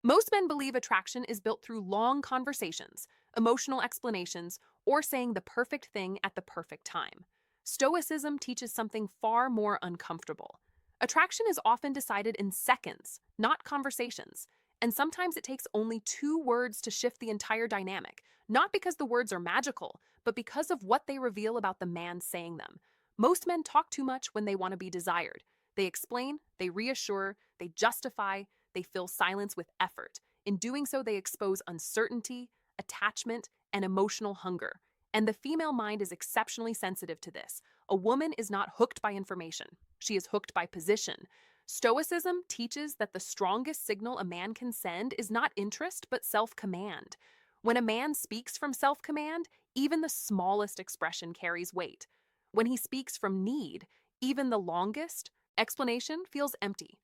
Most men believe attraction is built through long conversations, emotional explanations, or saying the perfect thing at the perfect time. Stoicism teaches something far more uncomfortable. Attraction is often decided in seconds, not conversations, and sometimes it takes only 2 words to shift the entire dynamic, not because the words are magical, but because of what they reveal about the man saying them. Most men talk too much when they want to be desired. They explain, they reassure, they justify, they fill silence with effort. In doing so, they expose uncertainty, attachment, and emotional hunger. And the female mind is exceptionally sensitive to this. A woman is not hooked by information, she is hooked by position. Stoicism teaches that the strongest signal a man can send is not interest, but self command. When a man speaks from self command, even the smallest expression carries weight. When he speaks from need, even the longest explanation feels empty.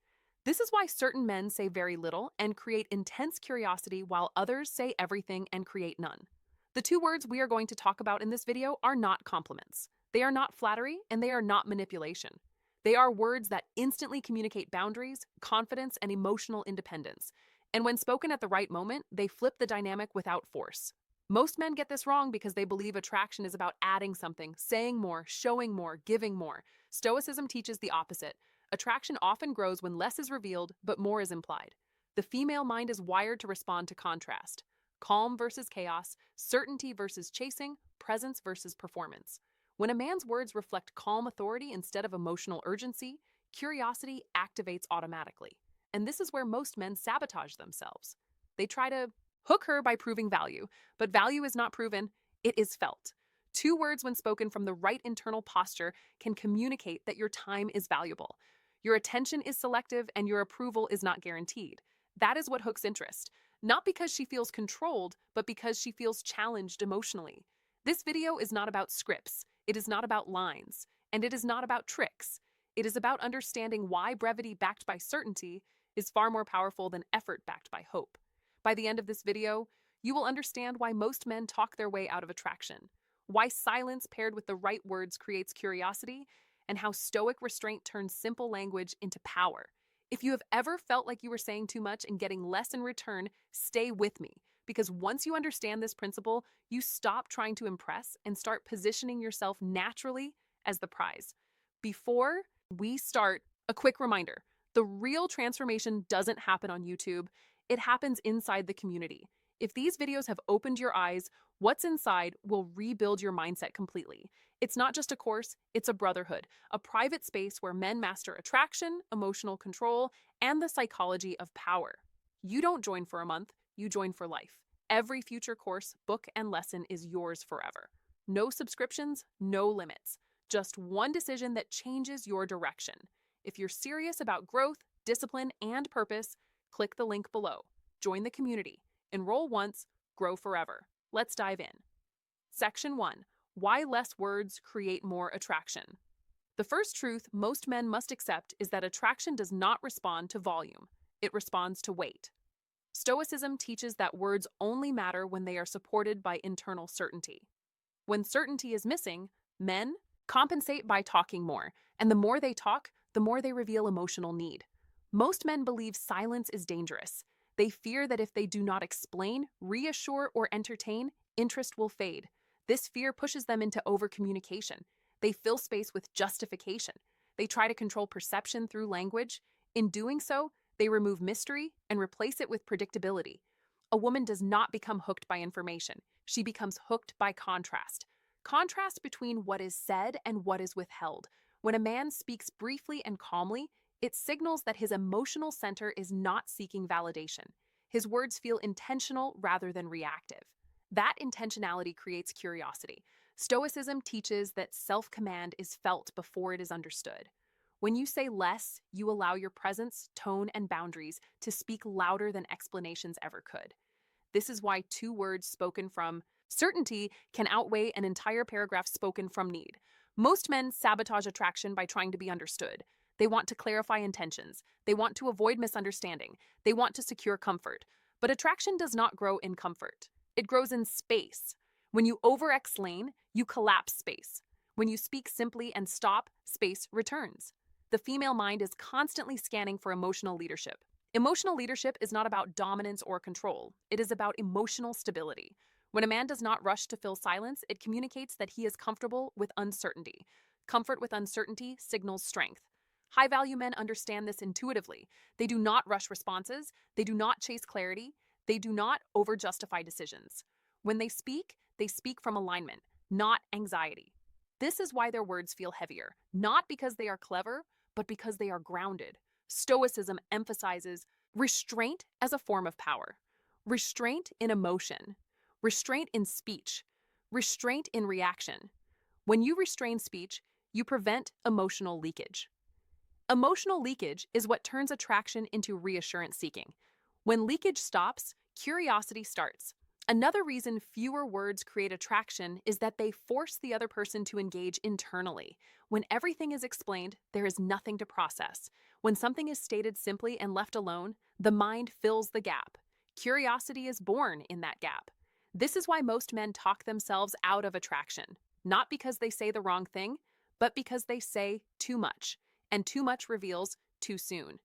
This is why certain men say very little and create intense curiosity while others say everything and create none. The 2 words we are going to talk about in this video are not compliments. They are not flattery and they are not manipulation. They are words that instantly communicate boundaries, confidence, and emotional independence. And when spoken at the right moment, they flip the dynamic without force. Most men get this wrong because they believe attraction is about adding something, saying more, showing more, giving more. Stoicism teaches the opposite. Attraction often grows when less is revealed, but more is implied. The female mind is wired to respond to contrast. Calm versus chaos, certainty versus chasing, presence versus performance. When a man's words reflect calm authority instead of emotional urgency, curiosity activates automatically. And this is where most men sabotage themselves. They try to hook her by proving value, but value is not proven, it is felt. 2 words, when spoken from the right internal posture, can communicate that your time is valuable. Your attention is selective and your approval is not guaranteed. That is what hooks interest. Not because she feels controlled, but because she feels challenged emotionally. This video is not about scripts, it is not about lines, and it is not about tricks. It is about understanding why brevity backed by certainty is far more powerful than effort backed by hope. By the end of this video, you will understand why most men talk their way out of attraction, why silence paired with the right words creates curiosity, and how stoic restraint turns simple language into power. If you have ever felt like you were saying too much and getting less in return, stay with me. Because once you understand this principle, you stop trying to impress and start positioning yourself naturally as the prize. Before we start, a quick reminder. The real transformation doesn't happen on YouTube. It happens inside the community. If these videos have opened your eyes, what's inside will rebuild your mindset completely. It's not just a course, it's a brotherhood, a private space where men master attraction, emotional control, and the psychology of power. You don't join for a month, you join for life. Every future course, book, and lesson is yours forever. No subscriptions, no limits. Just one decision that changes your direction. If you're serious about growth, discipline, and purpose, click the link below. Join the community. Enroll once, grow forever. Let's dive in. Section 1. Why less words create more attraction. The first truth most men must accept is that attraction does not respond to volume. It responds to weight. Stoicism teaches that words only matter when they are supported by internal certainty. When certainty is missing, men compensate by talking more, and the more they talk, the more they reveal emotional need. Most men believe silence is dangerous. They fear that if they do not explain, reassure, or entertain, interest will fade. This fear pushes them into overcommunication. They fill space with justification. They try to control perception through language. In doing so, they remove mystery and replace it with predictability. A woman does not become hooked by information. She becomes hooked by contrast. Contrast between what is said and what is withheld. When a man speaks briefly and calmly, it signals that his emotional center is not seeking validation. His words feel intentional rather than reactive. That intentionality creates curiosity. Stoicism teaches that self-command is felt before it is understood. When you say less, you allow your presence, tone, and boundaries to speak louder than explanations ever could. This is why 2 words spoken from certainty can outweigh an entire paragraph spoken from need. Most men sabotage attraction by trying to be understood. They want to clarify intentions. They want to avoid misunderstanding. They want to secure comfort. But attraction does not grow in comfort. It grows in space. When you over-explain, you collapse space. When you speak simply and stop, space returns. The female mind is constantly scanning for emotional leadership. Emotional leadership is not about dominance or control. It is about emotional stability. When a man does not rush to fill silence, it communicates that he is comfortable with uncertainty. Comfort with uncertainty signals strength. High value men understand this intuitively. They do not rush responses, they do not chase clarity, they do not over justify decisions. When they speak from alignment, not anxiety. This is why their words feel heavier, not because they are clever, but because they are grounded. Stoicism emphasizes restraint as a form of power, restraint in emotion, restraint in speech, restraint in reaction. When you restrain speech, you prevent emotional leakage. Emotional leakage is what turns attraction into reassurance seeking. When leakage stops, curiosity starts. Another reason fewer words create attraction is that they force the other person to engage internally. When everything is explained, there is nothing to process. When something is stated simply and left alone, the mind fills the gap. Curiosity is born in that gap. This is why most men talk themselves out of attraction, not because they say the wrong thing, but because they say too much, and too much reveals too soon.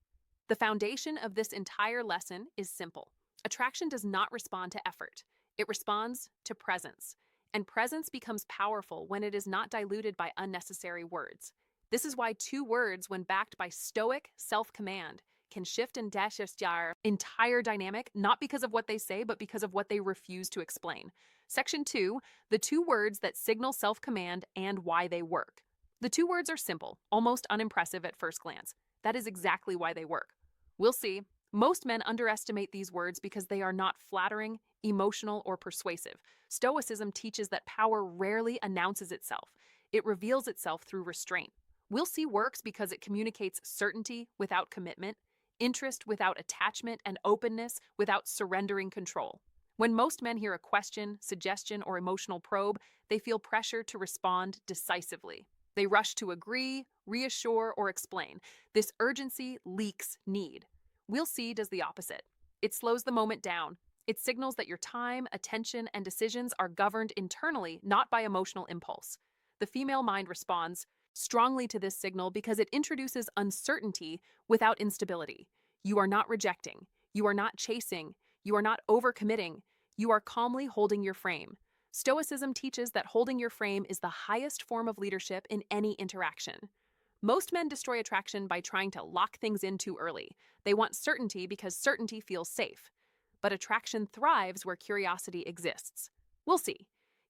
The foundation of this entire lesson is simple. Attraction does not respond to effort. It responds to presence. And presence becomes powerful when it is not diluted by unnecessary words. This is why two words, when backed by stoic self-command, can shift and dash your entire dynamic, not because of what they say, but because of what they refuse to explain. Section 2, the two words that signal self-command and why they work. The two words are simple, almost unimpressive at first glance. That is exactly why they work. We'll see. Most men underestimate these words because they are not flattering, emotional, or persuasive. Stoicism teaches that power rarely announces itself. It reveals itself through restraint. We'll see works because it communicates certainty without commitment, interest without attachment, and openness without surrendering control. When most men hear a question, suggestion, or emotional probe, they feel pressure to respond decisively. They rush to agree, reassure, or explain. This urgency leaks need. We'll see does the opposite. It slows the moment down. It signals that your time, attention, and decisions are governed internally, not by emotional impulse. The female mind responds strongly to this signal because it introduces uncertainty without instability. You are not rejecting. You are not chasing. You are not overcommitting. You are calmly holding your frame. Stoicism teaches that holding your frame is the highest form of leadership in any interaction. Most men destroy attraction by trying to lock things in too early. They want certainty because certainty feels safe. But attraction thrives where curiosity exists. We'll see.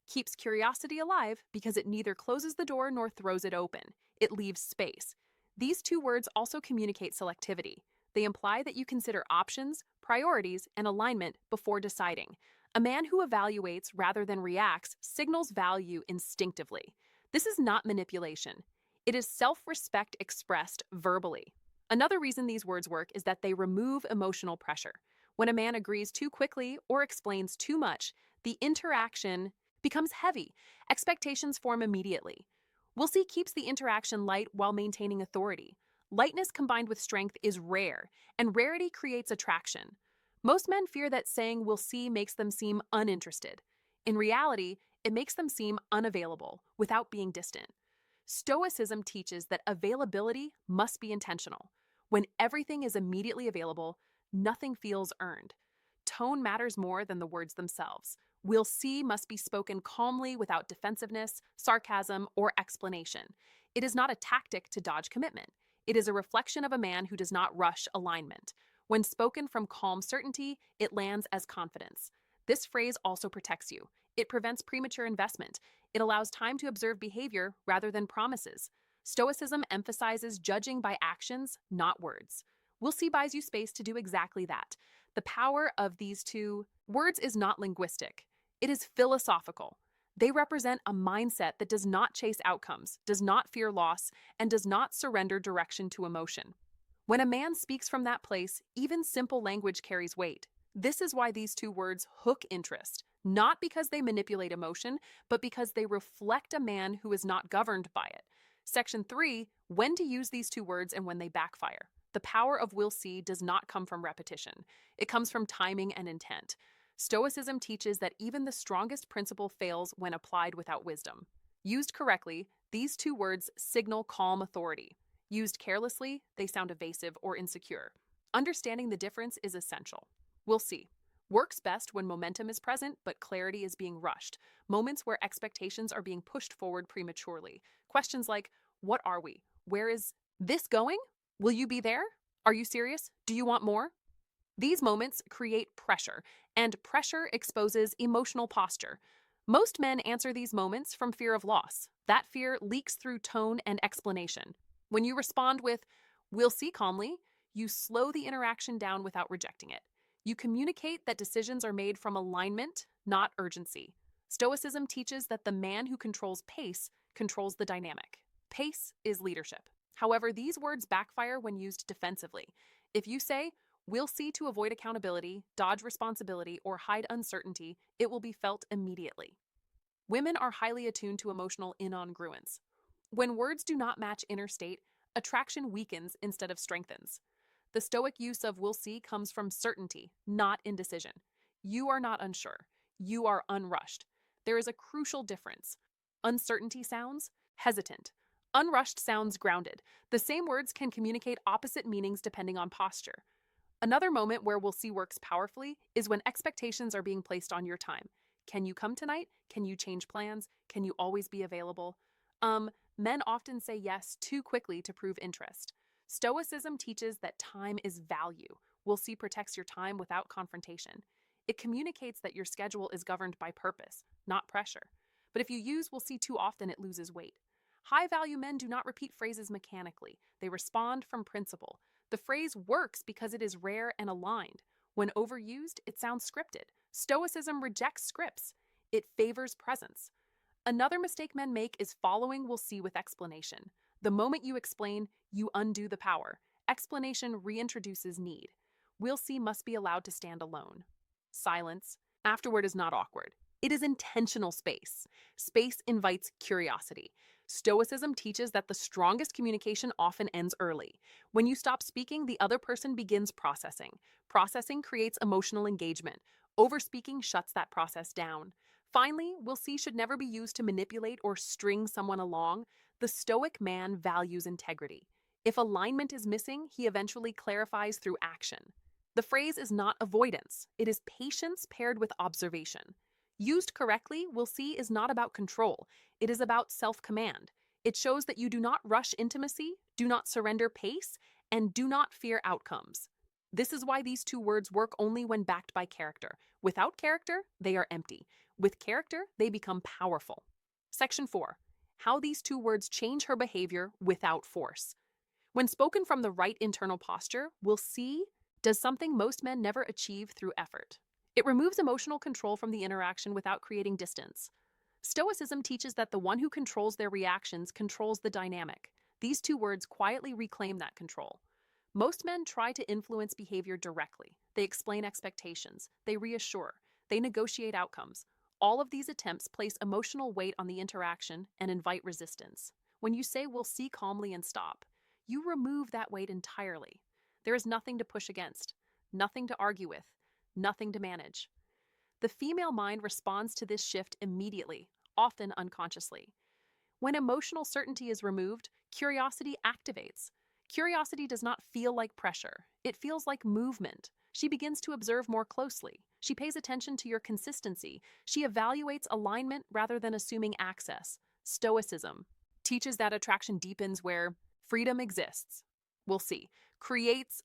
Keeps curiosity alive because it neither closes the door nor throws it open. It leaves space. These two words also communicate selectivity. They imply that you consider options, priorities, and alignment before deciding. A man who evaluates rather than reacts signals value instinctively. This is not manipulation. It is self-respect expressed verbally. Another reason these words work is that they remove emotional pressure. When a man agrees too quickly or explains too much, the interaction becomes heavy. Expectations form immediately. We'll see keeps the interaction light while maintaining authority. Lightness combined with strength is rare, and rarity creates attraction. Most men fear that saying "we'll see" makes them seem uninterested. In reality, it makes them seem unavailable without being distant. Stoicism teaches that availability must be intentional. When everything is immediately available, nothing feels earned. Tone matters more than the words themselves. "We'll see" must be spoken calmly without defensiveness, sarcasm, or explanation. It is not a tactic to dodge commitment. It is a reflection of a man who does not rush alignment. When spoken from calm certainty, it lands as confidence. This phrase also protects you. It prevents premature investment. It allows time to observe behavior rather than promises. Stoicism emphasizes judging by actions, not words. We'll see buys you space to do exactly that. The power of these two words is not linguistic. It is philosophical. They represent a mindset that does not chase outcomes, does not fear loss, and does not surrender direction to emotion. When a man speaks from that place, even simple language carries weight. This is why these two words hook interest, not because they manipulate emotion, but because they reflect a man who is not governed by it. Section 3, when to use these two words and when they backfire. The power of "will see" does not come from repetition. It comes from timing and intent. Stoicism teaches that even the strongest principle fails when applied without wisdom. Used correctly, these two words signal calm authority. Used carelessly, they sound evasive or insecure. Understanding the difference is essential. We'll see. Works best when momentum is present, but clarity is being rushed. Moments where expectations are being pushed forward prematurely. Questions like, what are we? Where is this going? Will you be there? Are you serious? Do you want more? These moments create pressure, and pressure exposes emotional posture. Most men answer these moments from fear of loss. That fear leaks through tone and explanation. When you respond with, we'll see calmly, you slow the interaction down without rejecting it. You communicate that decisions are made from alignment, not urgency. Stoicism teaches that the man who controls pace controls the dynamic. Pace is leadership. However, these words backfire when used defensively. If you say, we'll see to avoid accountability, dodge responsibility, or hide uncertainty, it will be felt immediately. Women are highly attuned to emotional incongruence. When words do not match inner state, attraction weakens instead of strengthens. The Stoic use of will see comes from certainty, not indecision. You are not unsure. You are unrushed. There is a crucial difference. Uncertainty sounds hesitant. Unrushed sounds grounded. The same words can communicate opposite meanings depending on posture. Another moment where we'll see works powerfully is when expectations are being placed on your time. Can you come tonight? Can you change plans? Can you always be available? Men often say yes too quickly to prove interest. Stoicism teaches that time is value. We'll see protects your time without confrontation. It communicates that your schedule is governed by purpose, not pressure. But if you use we'll see too often, it loses weight. High value men do not repeat phrases mechanically, they respond from principle. The phrase works because it is rare and aligned. When overused, it sounds scripted. Stoicism rejects scripts. It favors presence. Another mistake men make is following we'll see with explanation. The moment you explain, you undo the power. Explanation reintroduces need. We'll see must be allowed to stand alone. Silence. Afterward is not awkward. It is intentional space. Space invites curiosity. Stoicism teaches that the strongest communication often ends early. When you stop speaking, the other person begins processing. Processing creates emotional engagement. Overspeaking shuts that process down. Finally, we'll see should never be used to manipulate or string someone along. The Stoic man values integrity. If alignment is missing, he eventually clarifies through action. The phrase is not avoidance, it is patience paired with observation. Used correctly, we'll see is not about control, it is about self-command. It shows that you do not rush intimacy, do not surrender pace, and do not fear outcomes. This is why these two words work only when backed by character. Without character, they are empty. With character, they become powerful. Section 4. How these two words change her behavior without force. When spoken from the right internal posture, we'll see does something most men never achieve through effort. It removes emotional control from the interaction without creating distance. Stoicism teaches that the one who controls their reactions controls the dynamic. These two words quietly reclaim that control. Most men try to influence behavior directly. They explain expectations, they reassure, they negotiate outcomes. All of these attempts place emotional weight on the interaction and invite resistance. When you say we'll see calmly and stop, you remove that weight entirely. There is nothing to push against, nothing to argue with, nothing to manage. The female mind responds to this shift immediately, often unconsciously. When emotional certainty is removed, curiosity activates. Curiosity does not feel like pressure. It feels like movement. She begins to observe more closely. She pays attention to your consistency. She evaluates alignment rather than assuming access. Stoicism teaches that attraction deepens where freedom exists. We'll see. Creates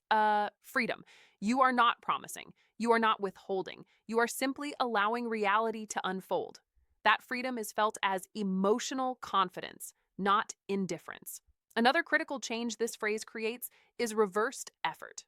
freedom. You are not promising. You are not withholding. You are simply allowing reality to unfold. That freedom is felt as emotional confidence, not indifference. Another critical change this phrase creates is reversed effort.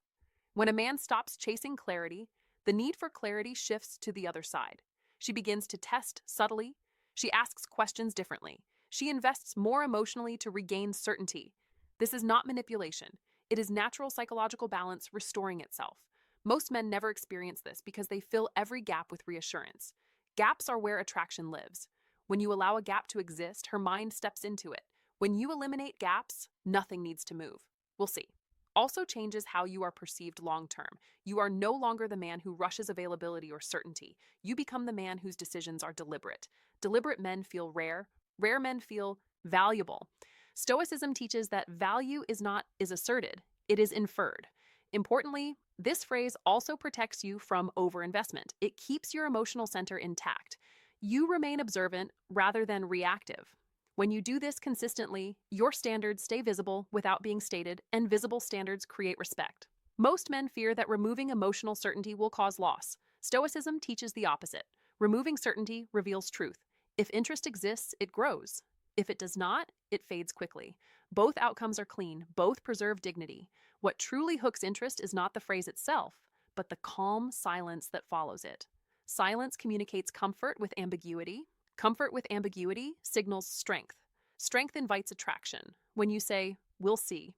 When a man stops chasing clarity, the need for clarity shifts to the other side. She begins to test subtly. She asks questions differently. She invests more emotionally to regain certainty. This is not manipulation. It is natural psychological balance restoring itself. Most men never experience this because they fill every gap with reassurance. Gaps are where attraction lives. When you allow a gap to exist, her mind steps into it. When you eliminate gaps, nothing needs to move. We'll see. Also changes how you are perceived long term. You are no longer the man who rushes availability or certainty. You become the man whose decisions are deliberate. Deliberate men feel rare. Rare men feel valuable. Stoicism teaches that value is asserted, it is inferred. Importantly, this phrase also protects you from overinvestment. It keeps your emotional center intact. You remain observant rather than reactive. When you do this consistently, your standards stay visible without being stated, and visible standards create respect. Most men fear that removing emotional certainty will cause loss. Stoicism teaches the opposite. Removing certainty reveals truth. If interest exists, it grows. If it does not, it fades quickly. Both outcomes are clean, both preserve dignity. What truly hooks interest is not the phrase itself, but the calm silence that follows it. Silence communicates comfort with ambiguity. Comfort with ambiguity signals strength. Strength invites attraction. When you say, "We'll see,"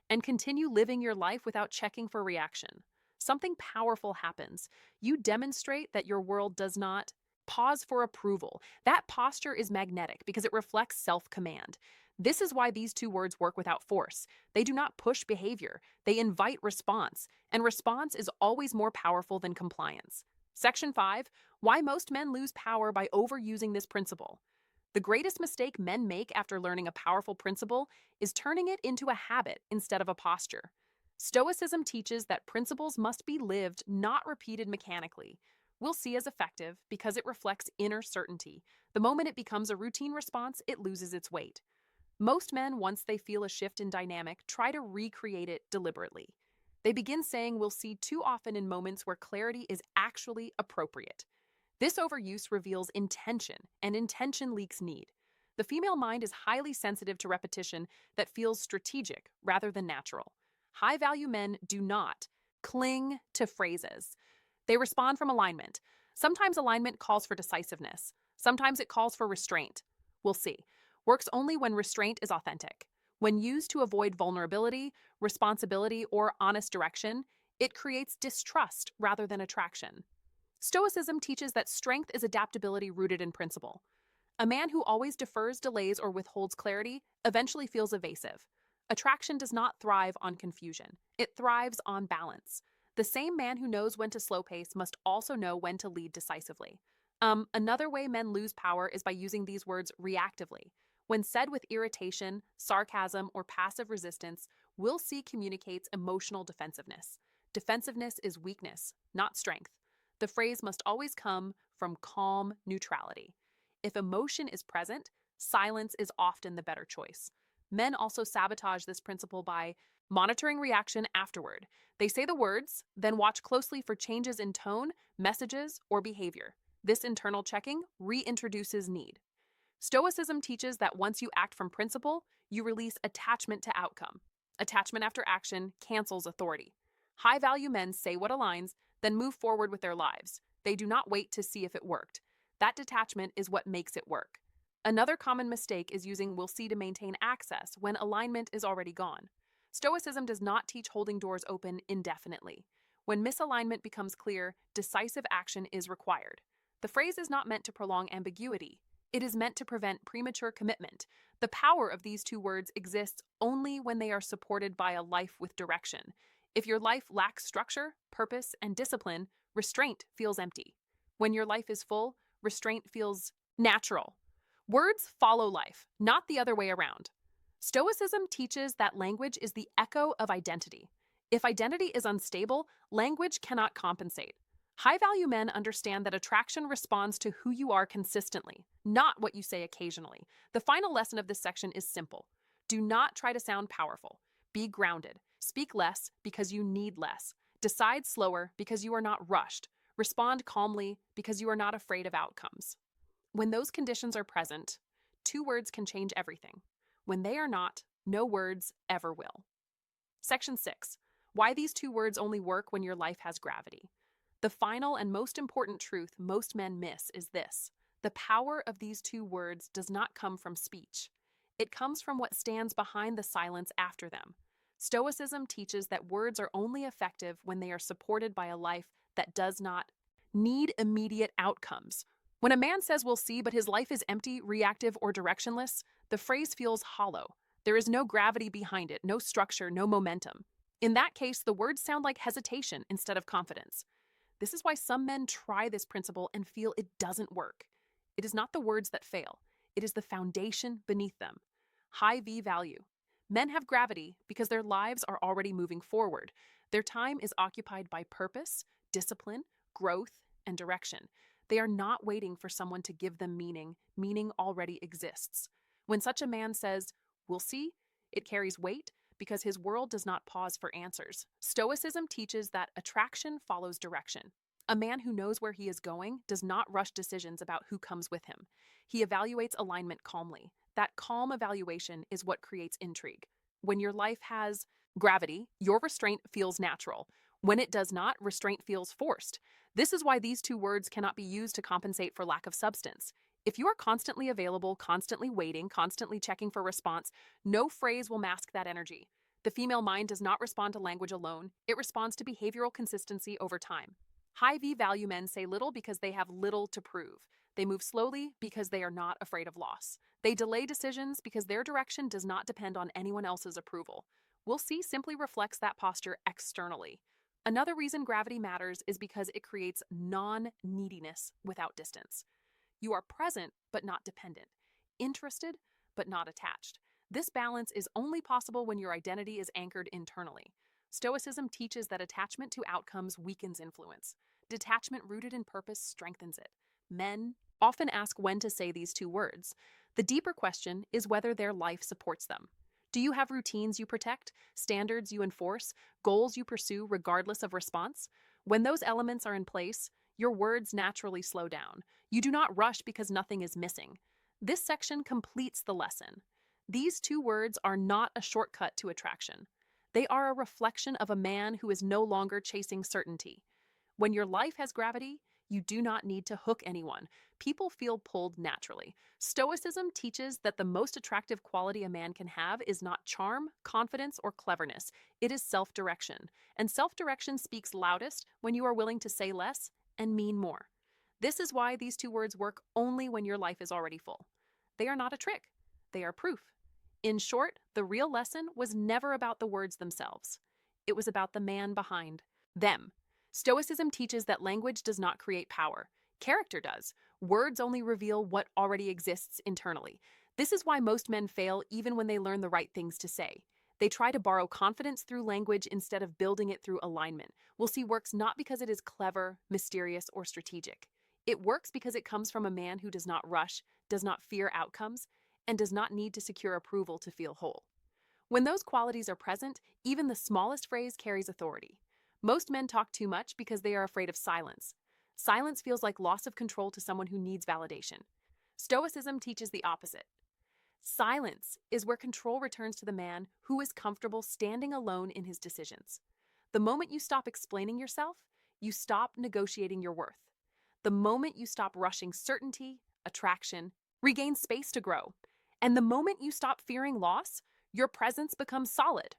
and continue living your life without checking for reaction, something powerful happens. You demonstrate that your world does not pause for approval. That posture is magnetic because it reflects self-command. This is why these two words work without force. They do not push behavior, they invite response, and response is always more powerful than compliance. Section 5: Why most men lose power by overusing this principle. The greatest mistake men make after learning a powerful principle is turning it into a habit instead of a posture. Stoicism teaches that principles must be lived, not repeated mechanically. We'll see as effective because it reflects inner certainty. The moment it becomes a routine response, it loses its weight. Most men, once they feel a shift in dynamic, try to recreate it deliberately. They begin saying "we'll see" too often in moments where clarity is actually appropriate. This overuse reveals intention, and intention leaks need. The female mind is highly sensitive to repetition that feels strategic rather than natural. High value men do not cling to phrases. They respond from alignment. Sometimes alignment calls for decisiveness. Sometimes it calls for restraint. We'll see. Works only when restraint is authentic. When used to avoid vulnerability, responsibility, or honest direction, it creates distrust rather than attraction. Stoicism teaches that strength is adaptability rooted in principle. A man who always defers, delays, or withholds clarity eventually feels evasive. Attraction does not thrive on confusion. It thrives on balance. The same man who knows when to slow pace must also know when to lead decisively. Another way men lose power is by using these words reactively. When said with irritation, sarcasm, or passive resistance, "we'll see" communicates emotional defensiveness. Defensiveness is weakness, not strength. The phrase must always come from calm neutrality. If emotion is present, silence is often the better choice. Men also sabotage this principle by monitoring reaction afterward. They say the words, then watch closely for changes in tone, messages, or behavior. This internal checking reintroduces need. Stoicism teaches that once you act from principle, you release attachment to outcome. Attachment after action cancels authority. High-value men say what aligns, then move forward with their lives. They do not wait to see if it worked. That detachment is what makes it work. Another common mistake is using "we'll see" to maintain access when alignment is already gone. Stoicism does not teach holding doors open indefinitely. When misalignment becomes clear, decisive action is required. The phrase is not meant to prolong ambiguity. It is meant to prevent premature commitment. The power of these two words exists only when they are supported by a life with direction. If your life lacks structure, purpose, and discipline, restraint feels empty. When your life is full, restraint feels natural. Words follow life, not the other way around. Stoicism teaches that language is the echo of identity. If identity is unstable, language cannot compensate. High-value men understand that attraction responds to who you are consistently, not what you say occasionally. The final lesson of this section is simple. Do not try to sound powerful. Be grounded. Speak less because you need less. Decide slower because you are not rushed. Respond calmly because you are not afraid of outcomes. When those conditions are present, two words can change everything. When they are not, no words ever will. Section 6. Why these two words only work when your life has gravity. The final and most important truth most men miss is this: the power of these two words does not come from speech. It comes from what stands behind the silence after them. Stoicism teaches that words are only effective when they are supported by a life that does not need immediate outcomes. When a man says "we'll see," but his life is empty, reactive, or directionless, the phrase feels hollow. There is no gravity behind it, no structure, no momentum. In that case, the words sound like hesitation instead of confidence. This is why some men try this principle and feel it doesn't work. It is not the words that fail. It is the foundation beneath them. High V value. Men have gravity because their lives are already moving forward. Their time is occupied by purpose, discipline, growth, and direction. They are not waiting for someone to give them meaning. Meaning already exists. When such a man says, "We'll see," it carries weight because his world does not pause for answers. Stoicism teaches that attraction follows direction. A man who knows where he is going does not rush decisions about who comes with him. He evaluates alignment calmly. That calm evaluation is what creates intrigue. When your life has gravity, your restraint feels natural. When it does not, restraint feels forced. This is why these two words cannot be used to compensate for lack of substance. If you are constantly available, constantly waiting, constantly checking for response, no phrase will mask that energy. The female mind does not respond to language alone, it responds to behavioral consistency over time. High V value men say little because they have little to prove. They move slowly because they are not afraid of loss. They delay decisions because their direction does not depend on anyone else's approval. We'll see simply reflects that posture externally. Another reason gravity matters is because it creates non-neediness without distance. You are present but not dependent, interested but not attached. This balance is only possible when your identity is anchored internally. Stoicism teaches that attachment to outcomes weakens influence. Detachment rooted in purpose strengthens it. Men often ask when to say these two words. The deeper question is whether their life supports them. Do you have routines you protect, standards you enforce, goals you pursue regardless of response? When those elements are in place, your words naturally slow down. You do not rush because nothing is missing. This section completes the lesson. These two words are not a shortcut to attraction. They are a reflection of a man who is no longer chasing certainty. When your life has gravity, you do not need to hook anyone. People feel pulled naturally. Stoicism teaches that the most attractive quality a man can have is not charm, confidence, or cleverness. It is self-direction. And self-direction speaks loudest when you are willing to say less and mean more. This is why these two words work only when your life is already full. They are not a trick. They are proof. In short, the real lesson was never about the words themselves. It was about the man behind them. Stoicism teaches that language does not create power. Character does. Words only reveal what already exists internally. This is why most men fail even when they learn the right things to say. They try to borrow confidence through language instead of building it through alignment. We'll see works not because it is clever, mysterious, or strategic. It works because it comes from a man who does not rush, does not fear outcomes, and does not need to secure approval to feel whole. When those qualities are present, even the smallest phrase carries authority. Most men talk too much because they are afraid of silence. Silence feels like loss of control to someone who needs validation. Stoicism teaches the opposite. Silence is where control returns to the man who is comfortable standing alone in his decisions. The moment you stop explaining yourself, you stop negotiating your worth. The moment you stop rushing certainty, attraction, regain space to grow. And the moment you stop fearing loss, your presence becomes solid.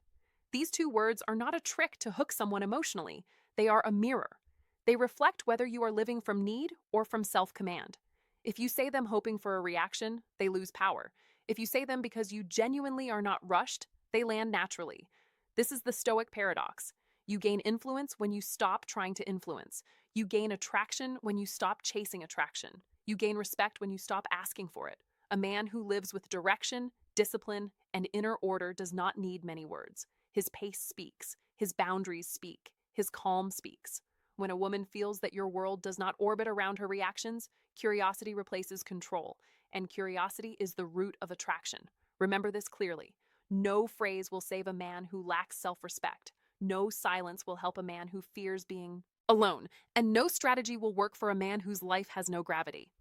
These two words are not a trick to hook someone emotionally. They are a mirror. They reflect whether you are living from need or from self-command. If you say them hoping for a reaction, they lose power. If you say them because you genuinely are not rushed, they land naturally. This is the Stoic paradox. You gain influence when you stop trying to influence. You gain attraction when you stop chasing attraction. You gain respect when you stop asking for it. A man who lives with direction, discipline, and inner order does not need many words. His pace speaks. His boundaries speak. His calm speaks. When a woman feels that your world does not orbit around her reactions, curiosity replaces control, and curiosity is the root of attraction. Remember this clearly. No phrase will save a man who lacks self-respect. No silence will help a man who fears being alone, and no strategy will work for a man whose life has no gravity.